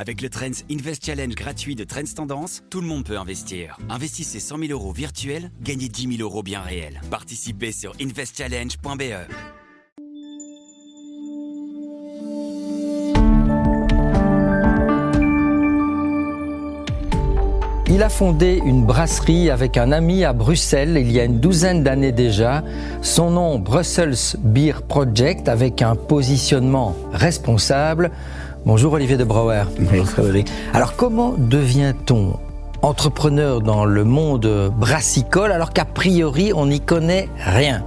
Avec le Trends Invest Challenge gratuit de Trends Tendance, tout le monde peut investir. Investissez 100 000 € virtuels, gagnez 10 000 € bien réels. Participez sur investchallenge.be. Il a fondé une brasserie avec un ami à Bruxelles il y a une douzaine d'années déjà. Son nom, Brussels Beer Project, avec un positionnement responsable. Bonjour Olivier de Brouwer. Bonjour Frédéric. Alors comment devient-on entrepreneur dans le monde brassicole alors qu'a priori on n'y connaît rien ?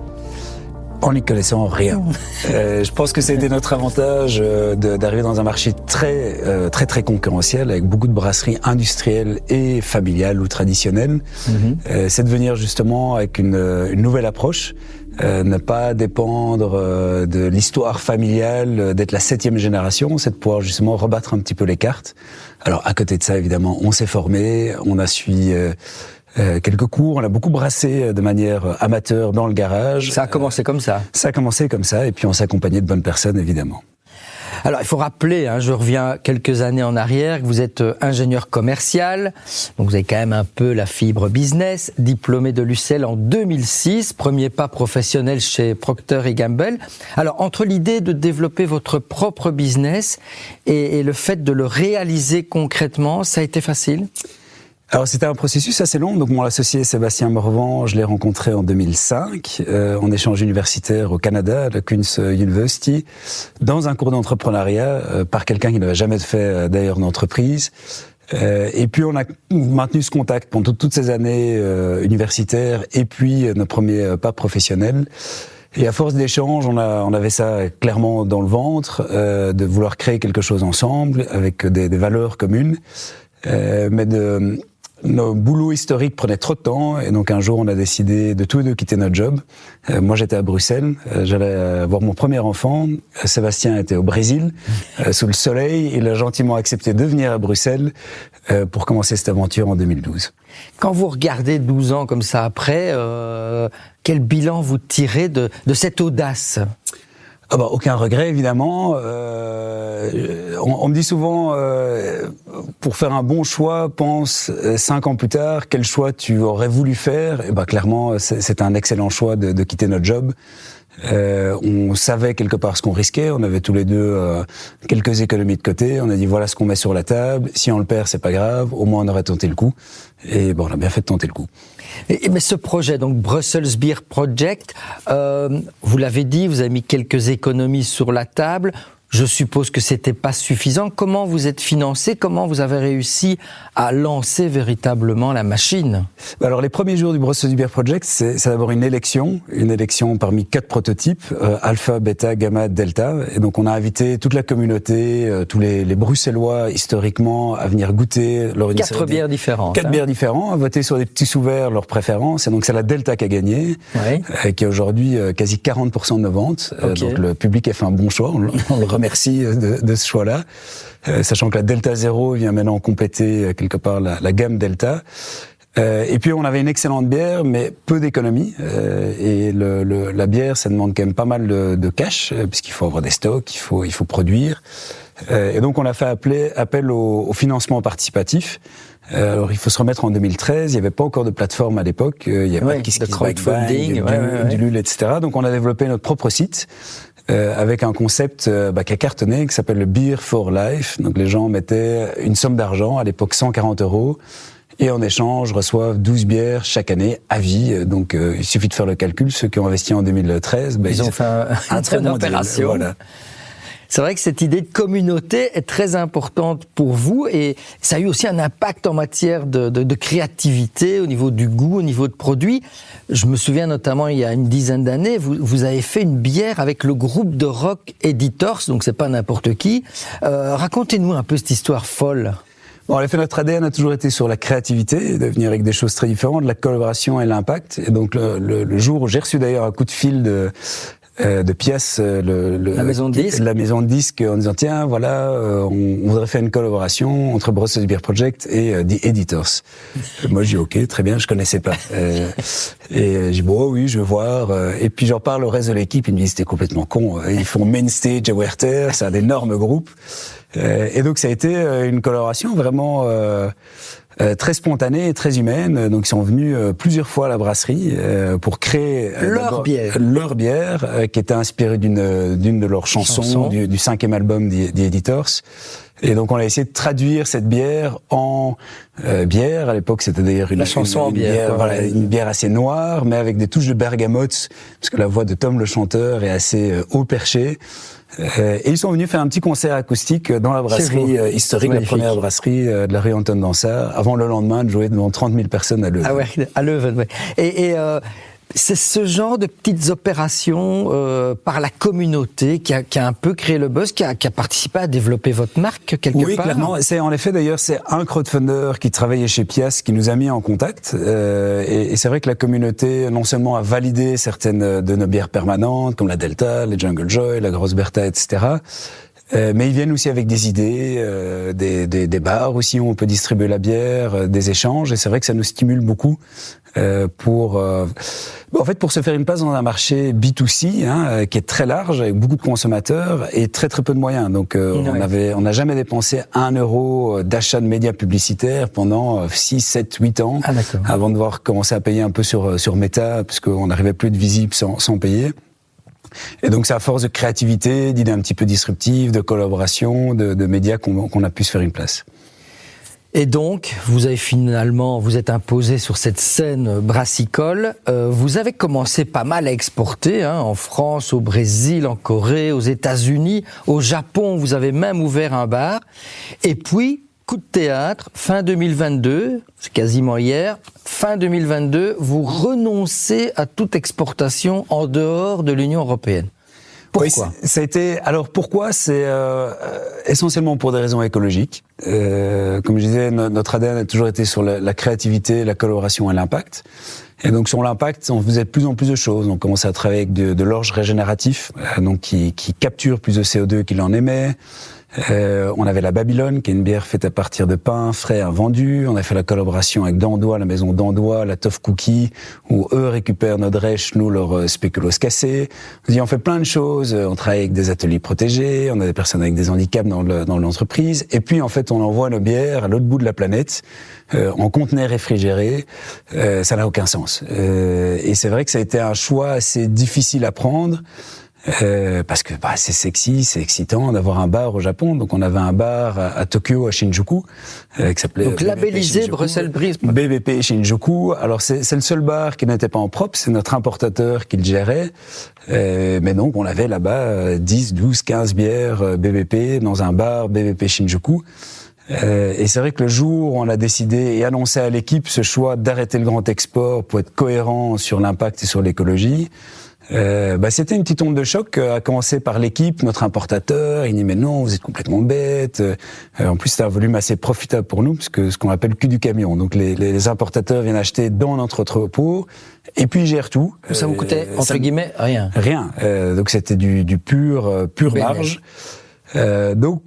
En n'y connaissant rien. Je pense que c'était notre avantage d'arriver dans un marché très concurrentiel avec beaucoup de brasseries industrielles et familiales ou traditionnelles. C'est de venir justement avec une nouvelle approche. Ne pas dépendre de l'histoire familiale, d'être la 7e génération, c'est de pouvoir justement rebattre un petit peu les cartes. Alors à côté de ça, évidemment, on s'est formé, on a suivi quelques cours, on a beaucoup brassé de manière amateur dans le garage. Ça a commencé comme ça. Ça a commencé comme ça, et puis on s'est accompagné de bonnes personnes, évidemment. Alors, il faut rappeler, je reviens quelques années en arrière, que vous êtes ingénieur commercial, donc vous avez quand même un peu la fibre business, diplômé de l'UCL en 2006, premier pas professionnel chez Procter & Gamble. Alors, entre l'idée de développer votre propre business et le fait de le réaliser concrètement, ça a été facile ? Alors c'était un processus assez long, donc mon associé Sébastien Morvan, je l'ai rencontré en 2005, en échange universitaire au Canada, à la Queen's University, dans un cours d'entrepreneuriat par quelqu'un qui n'avait jamais fait d'ailleurs d'entreprise. Et puis on a maintenu ce contact pendant toutes ces années universitaires et puis nos premiers pas professionnels. Et à force d'échanges, on avait ça clairement dans le ventre, de vouloir créer quelque chose ensemble avec des valeurs communes, mais nos boulots historiques prenaient trop de temps, et donc un jour on a décidé de tous les deux quitter notre job. Moi j'étais à Bruxelles, j'allais avoir mon premier enfant. Sébastien était au Brésil, sous le soleil. Il a gentiment accepté de venir à Bruxelles pour commencer cette aventure en 2012. Quand vous regardez 12 ans comme ça après, quel bilan vous tirez de cette audace ? Aucun regret, évidemment. On me dit souvent, pour faire un bon choix, pense 5 ans plus tard, quel choix tu aurais voulu faire. Et clairement, c'est un excellent choix de quitter notre job. On savait quelque part ce qu'on risquait. On avait tous les deux quelques économies de côté. On a dit voilà ce qu'on met sur la table. Si on le perd, c'est pas grave. Au moins on aurait tenté le coup. Et on a bien fait de tenter le coup. Mais ce projet, donc Brussels Beer Project, vous l'avez dit, vous avez mis quelques économies sur la table. Je suppose que c'était pas suffisant. Comment vous êtes financé ? Comment vous avez réussi à lancer véritablement la machine ? Alors les premiers jours du Brussels Beer Project, c'est d'abord une élection parmi 4 prototypes, Alpha, Beta, Gamma, Delta. Et donc on a invité toute la communauté, tous les Bruxellois historiquement à venir goûter leur 4 bières différentes. 4 bières différentes, à voter sur des petits sous-verts leurs préférences. Et donc c'est la Delta qui a gagné, qui a aujourd'hui quasi 40% de nos ventes. Okay. Donc le public a fait un bon choix. On le remercie de ce choix-là. Sachant que la Delta 0 vient maintenant compléter quelque part la gamme Delta. Et puis on avait une excellente bière, mais peu d'économies. Et la bière, ça demande quand même pas mal de cash, puisqu'il faut avoir des stocks, il faut produire. Et donc on a fait appel au financement participatif. Alors il faut se remettre en 2013, il n'y avait pas encore de plateforme à l'époque, il n'y avait pas de crowdfunding, du LUL, etc. Donc on a développé notre propre site. Avec un concept qui a cartonné, qui s'appelle le Beer for Life. Donc les gens mettaient une somme d'argent, à l'époque 140 €, et en échange reçoivent 12 bières chaque année à vie. Donc il suffit de faire le calcul. Ceux qui ont investi en 2013, ils ont fait une très bonne opération. Voilà. C'est vrai que cette idée de communauté est très importante pour vous, et ça a eu aussi un impact en matière de créativité, au niveau du goût, au niveau de produits. Je me souviens notamment, il y a une dizaine d'années, vous avez fait une bière avec le groupe de rock Editors, donc c'est pas n'importe qui. Racontez-nous un peu cette histoire folle. En effet, notre ADN a toujours été sur la créativité, de venir avec des choses très différentes, la collaboration et l'impact. Et donc le jour où j'ai reçu d'ailleurs un coup de fil de pièces, la maison de disques, en disant tiens voilà, on voudrait faire une collaboration entre Brussels Beer Project et The Editors. Moi j'ai dit ok, très bien, je connaissais pas. Et j'ai dit bon oui, je veux voir. Et puis j'en parle au reste de l'équipe, ils me disent c'était complètement con. Ils font Main Stage à Werther, c'est un énorme groupe. Et donc ça a été une collaboration vraiment très spontanée et très humaine. Donc ils sont venus plusieurs fois à la brasserie pour créer leur bière qui était inspirée d'une de leurs chansons du 5e album The Editors. Et donc on a essayé de traduire cette bière en bière. À l'époque, c'était d'ailleurs une bière, voilà, une bière assez noire, mais avec des touches de bergamote, parce que la voix de Tom le chanteur est assez haut perchée. Et ils sont venus faire un petit concert acoustique dans la brasserie historique, la première brasserie de la rue Anton Dansart, avant le lendemain de jouer devant 30 000 personnes à Leuven. Ah ouais, à Leuven, ouais. Et c'est ce genre de petites opérations par la communauté qui a un peu créé le buzz, qui a participé à développer votre marque quelque part. Oui, clairement. C'est en effet d'ailleurs c'est un crowdfunder qui travaillait chez Pias qui nous a mis en contact. Et c'est vrai que la communauté non seulement a validé certaines de nos bières permanentes comme la Delta, les Jungle Joy, la Grosse Bertha, etc. Mais ils viennent aussi avec des idées, des bars aussi où on peut distribuer la bière, des échanges. Et c'est vrai que ça nous stimule beaucoup en fait, pour se faire une place dans un marché B2C qui est très large, avec beaucoup de consommateurs et très très peu de moyens. Donc on n'a jamais dépensé 1 euro d'achat de médias publicitaires pendant 6, 7, 8 ans avant de devoir commencer à payer un peu sur Meta, puisqu'on n'arrivait plus de visible sans payer. Et donc c'est à force de créativité, d'idées un petit peu disruptives, de collaboration, de médias qu'on a pu se faire une place. Et donc, vous êtes imposé sur cette scène brassicole. Vous avez commencé pas mal à exporter, en France, au Brésil, en Corée, aux États-Unis, au Japon. Vous avez même ouvert un bar. Et puis, coup de théâtre, fin 2022, c'est quasiment hier, fin 2022, vous renoncez à toute exportation en dehors de l'Union européenne. Pourquoi ? Oui, ça a été. Alors pourquoi ? C'est essentiellement pour des raisons écologiques. Comme je disais, notre ADN a toujours été sur la créativité, la collaboration et l'impact. Et donc sur l'impact, on faisait de plus en plus de choses. On commençait à travailler avec de l'orge régénératif, donc qui capture plus de CO2 qu'il en émet. On avait la Babylone, qui est une bière faite à partir de pain frais invendu. On a fait la collaboration avec Dandois, la maison Dandois, la Tough Cookie, où eux récupèrent nos drèches, nous leur spéculoos cassés. On fait plein de choses. On travaille avec des ateliers protégés. On a des personnes avec des handicaps dans l'entreprise. Et puis en fait, on envoie nos bières à l'autre bout de la planète en conteneurs réfrigérés. Ça n'a aucun sens. Et c'est vrai que ça a été un choix assez difficile à prendre. Parce que c'est sexy, c'est excitant d'avoir un bar au Japon. Donc on avait un bar à Tokyo, à Shinjuku, qui s'appelait donc labellisé Bruxelles Breeze. BBP Shinjuku. Alors c'est le seul bar qui n'était pas en propre, c'est notre importateur qui le gérait. Mais donc on avait là-bas 10, 12, 15 bières BBP dans un bar BBP Shinjuku. Et c'est vrai que le jour où on a décidé et annoncé à l'équipe ce choix d'arrêter le grand export pour être cohérent sur l'impact et sur l'écologie, c'était une petite onde de choc, à commencer par l'équipe, notre importateur. Il dit mais non, vous êtes complètement bête. En plus c'était un volume assez profitable pour nous, puisque ce qu'on appelle le cul du camion. Donc les importateurs viennent acheter dans notre entrepôt et puis ils gèrent tout. Ça vous coûtait entre guillemets rien. Rien. Donc c'était du pur marge. Donc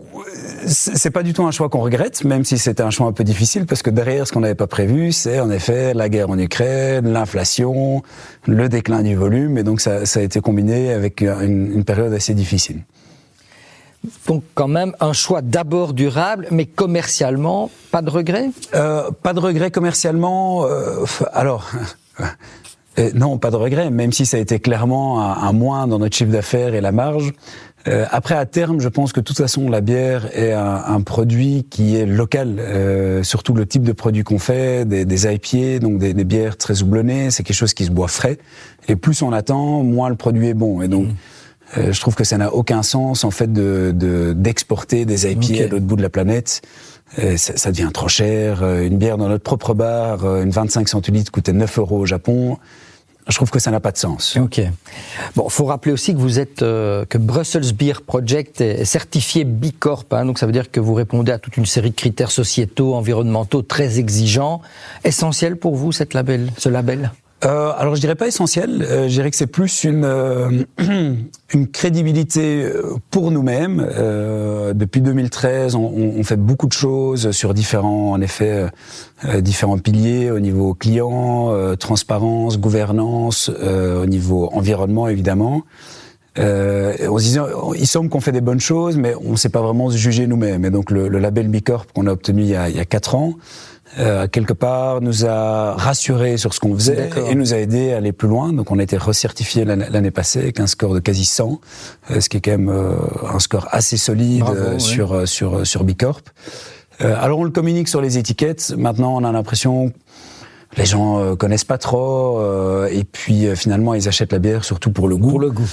c'est pas du tout un choix qu'on regrette, même si c'était un choix un peu difficile, parce que derrière ce qu'on n'avait pas prévu, c'est en effet la guerre en Ukraine, l'inflation, le déclin du volume, et donc ça a été combiné avec une période assez difficile. Donc quand même un choix d'abord durable, mais commercialement, pas de regret ? Pas de regret commercialement. Non, pas de regret, même si ça a été clairement un moins dans notre chiffre d'affaires et la marge. Après, à terme, je pense que de toute façon, la bière est un produit qui est local. Surtout le type de produit qu'on fait, des IPA, donc des bières très houblonnées, c'est quelque chose qui se boit frais. Et plus on attend, moins le produit est bon. Et donc, je trouve que ça n'a aucun sens, en fait, d'exporter des IPA à l'autre bout de la planète. Ça devient trop cher. Une bière dans notre propre bar, une 25 centilitres coûtait 9 € au Japon. Je trouve que ça n'a pas de sens. Ok. Bon, faut rappeler aussi que vous êtes que Brussels Beer Project est certifié B Corp, donc ça veut dire que vous répondez à toute une série de critères sociétaux, environnementaux très exigeants. Essentiel pour vous ce label ? Alors je dirais pas essentiel, je dirais que c'est plus une crédibilité pour nous-mêmes. Depuis 2013, on fait beaucoup de choses sur différents piliers au niveau client, transparence, gouvernance, au niveau environnement évidemment. On se disait, il semble qu'on fait des bonnes choses, mais on ne sait pas vraiment se juger nous-mêmes. Et donc le label Bicorp qu'on a obtenu il y a 4 ans, quelque part nous a rassurés sur ce qu'on faisait et nous a aidé à aller plus loin. Donc on a été recertifié l'année passée avec un score de quasi 100, ce qui est quand même un score assez solide. Bravo, sur Bicorp. Alors on le communique sur les étiquettes. Maintenant on a l'impression les gens connaissent pas trop et puis finalement ils achètent la bière surtout pour le goût. Pour le goût.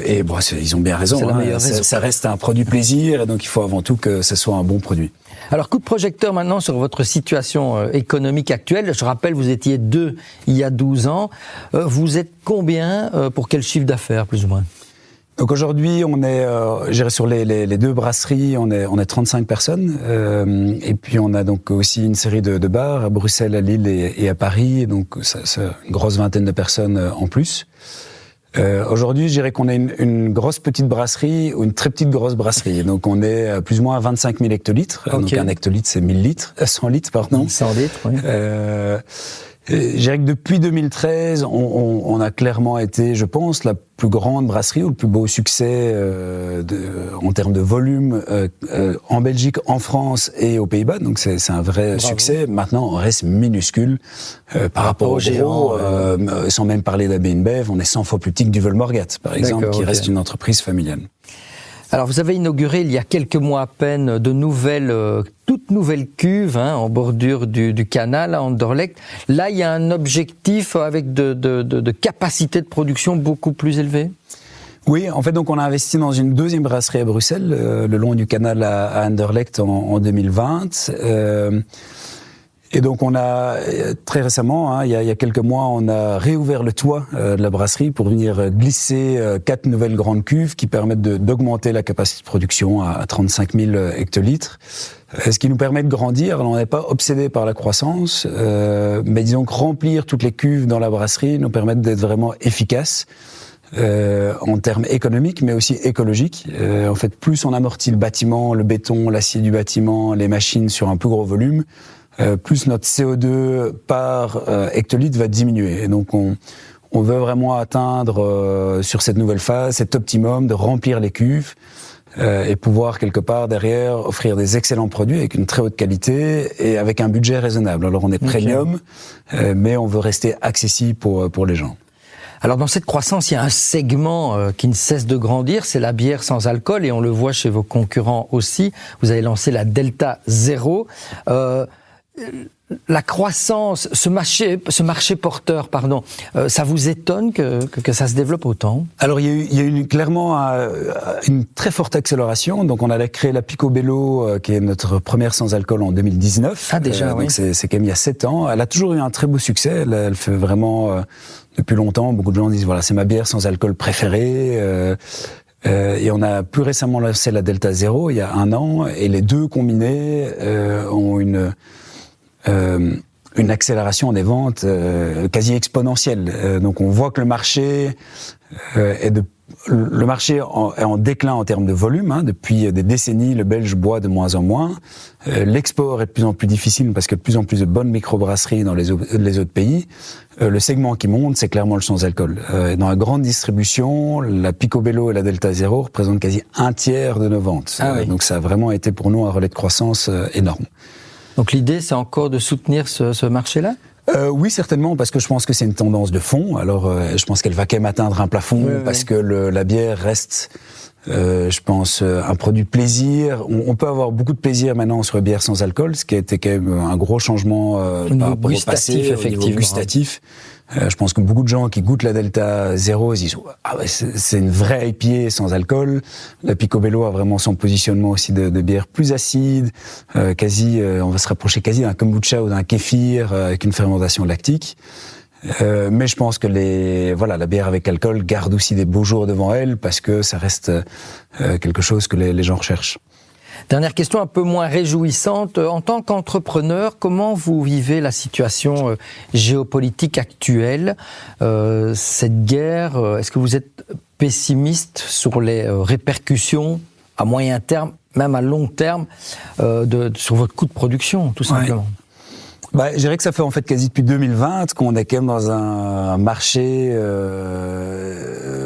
Et bon, ils ont bien raison. Ça reste un produit plaisir et donc il faut avant tout que ce soit un bon produit. Alors coup de projecteur maintenant sur votre situation économique actuelle. Je rappelle, vous étiez 2 il y a 12 ans. Vous êtes combien pour quel chiffre d'affaires plus ou moins ? Donc aujourd'hui, on est, sur les 2 brasseries, on est 35 personnes. Et puis on a donc aussi une série de bars à Bruxelles, à Lille et à Paris. Et donc c'est une grosse vingtaine de personnes en plus. Aujourd'hui, je dirais qu'on est une grosse petite brasserie ou une très petite grosse brasserie. Donc on est plus ou moins à 25 000 hectolitres. Okay. Donc un hectolitre, c'est 100 litres, pardon. 100 litres, oui. Je dirais que depuis 2013, on a clairement été, je pense, la plus grande brasserie ou le plus beau succès en termes de volume en Belgique, en France et aux Pays-Bas. Donc c'est un vrai succès. Maintenant, on reste minuscule par rapport aux géants. Sans même parler d'AB InBev, on est 100 fois plus petit que Duvel Morgat, par exemple, qui reste une entreprise familiale. Alors, vous avez inauguré il y a quelques mois à peine de toutes nouvelles cuves en bordure du canal à Anderlecht. Là, il y a un objectif avec de capacité de production beaucoup plus élevée. Oui, en fait, donc on a investi dans une 2e brasserie à Bruxelles, le long du canal à Anderlecht en 2020. Et donc on a très récemment, il y a quelques mois, on a réouvert le toit de la brasserie pour venir glisser 4 nouvelles grandes cuves qui permettent d'augmenter la capacité de production à 35 000 hectolitres. Ce qui nous permet de grandir. Alors, on n'est pas obsédé par la croissance, mais disons que remplir toutes les cuves dans la brasserie nous permet d'être vraiment efficaces. En termes économiques, mais aussi écologiques. En fait, plus on amortit le bâtiment, le béton, l'acier du bâtiment, les machines sur un plus gros volume, plus notre CO2 par hectolitre va diminuer. Et donc, on veut vraiment atteindre sur cette nouvelle phase cet optimum de remplir les cuves et pouvoir quelque part derrière offrir des excellents produits avec une très haute qualité et avec un budget raisonnable. Alors, on est premium, mais on veut rester accessible pour les gens. Alors dans cette croissance, il y a un segment qui ne cesse de grandir, c'est la bière sans alcool, et on le voit chez vos concurrents aussi. Vous avez lancé la Delta Zero. La croissance, ce marché porteur, ça vous étonne que ça se développe autant ? Alors il y a eu clairement une très forte accélération. Donc on a créé la Picobello, qui est notre première sans alcool en 2019. Ah déjà, oui. Donc c'est quand même il y a 7 ans. Elle a toujours eu un très beau succès. Elle fait vraiment depuis longtemps. Beaucoup de gens disent voilà, c'est ma bière sans alcool préférée. Et on a plus récemment lancé la Delta Zero il y a 1 an, et les deux combinés ont une accélération des ventes quasi exponentielle. Donc on voit que le marché est en déclin en termes de volume. Depuis des décennies, le Belge boit de moins en moins. L'export est de plus en plus difficile parce qu'il y a de plus en plus de bonnes microbrasseries dans les autres pays. Le segment qui monte, c'est clairement le sans-alcool. Dans la grande distribution, la Picobello et la Delta Zero représentent quasi 1/3 de nos ventes. Oui. Donc ça a vraiment été pour nous un relais de croissance énorme. Donc l'idée, c'est encore de soutenir ce marché-là ? Oui, certainement, parce que je pense que c'est une tendance de fond. Alors, je pense qu'elle va quand même atteindre un plafond, parce que la bière reste, je pense, un produit de plaisir. On peut avoir beaucoup de plaisir maintenant sur la bière sans alcool, ce qui a été quand même un gros changement par rapport au passé, au niveau gustatif. Je pense que beaucoup de gens qui goûtent la Delta Zero disent c'est une vraie IPA sans alcool. La Picobello a vraiment son positionnement aussi de bière plus acide, on va se rapprocher quasi d'un kombucha ou d'un kéfir avec une fermentation lactique. Mais je pense que la bière avec alcool garde aussi des beaux jours devant elle parce que ça reste quelque chose que les gens recherchent. Dernière question un peu moins réjouissante. En tant qu'entrepreneur, comment vous vivez la situation géopolitique actuelle, cette guerre? Est-ce que vous êtes pessimiste sur les répercussions à moyen terme, même à long terme, sur votre coût de production, tout simplement? Je dirais que ça fait en fait quasi depuis 2020 qu'on est quand même dans un marché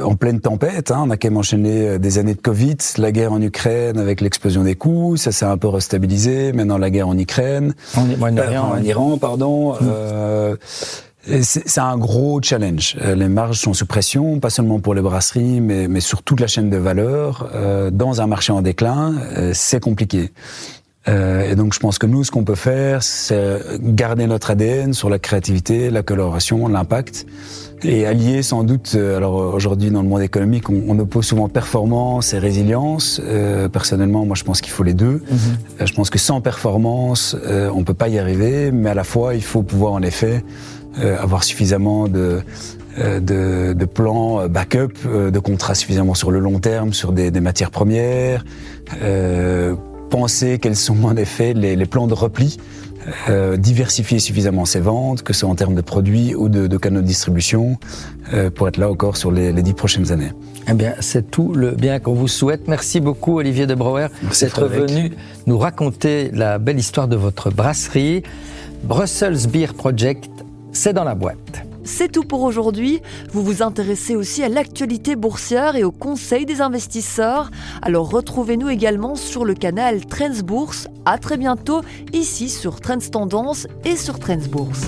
en pleine tempête. On a quand même enchaîné des années de Covid, la guerre en Ukraine avec l'explosion des coûts, ça s'est un peu restabilisé. Maintenant la guerre en Ukraine, en Iran, pardon. C'est un gros challenge. Les marges sont sous pression, pas seulement pour les brasseries, mais sur toute la chaîne de valeur. Dans un marché en déclin, c'est compliqué. Et donc je pense que nous, ce qu'on peut faire, c'est garder notre ADN sur la créativité, la collaboration, l'impact, et allier sans doute, alors aujourd'hui dans le monde économique, on oppose souvent performance et résilience. Personnellement, moi je pense qu'il faut les deux. Je pense que sans performance, on peut pas y arriver, mais à la fois il faut pouvoir en effet avoir suffisamment de plans backup, de contrats suffisamment sur le long terme, sur des matières premières, penser quels sont en effet les plans de repli, diversifier suffisamment ses ventes, que ce soit en termes de produits ou de canaux de distribution, pour être là encore sur les 10 prochaines années. Eh bien, c'est tout le bien qu'on vous souhaite. Merci beaucoup, Olivier de Brouwer, d'être venu nous raconter la belle histoire de votre brasserie. Brussels Beer Project, c'est dans la boîte. C'est tout pour aujourd'hui. Vous vous intéressez aussi à l'actualité boursière et aux conseils des investisseurs. Alors retrouvez-nous également sur le canal Trends Bourse. À très bientôt, ici sur Trends Tendance et sur Trends Bourse.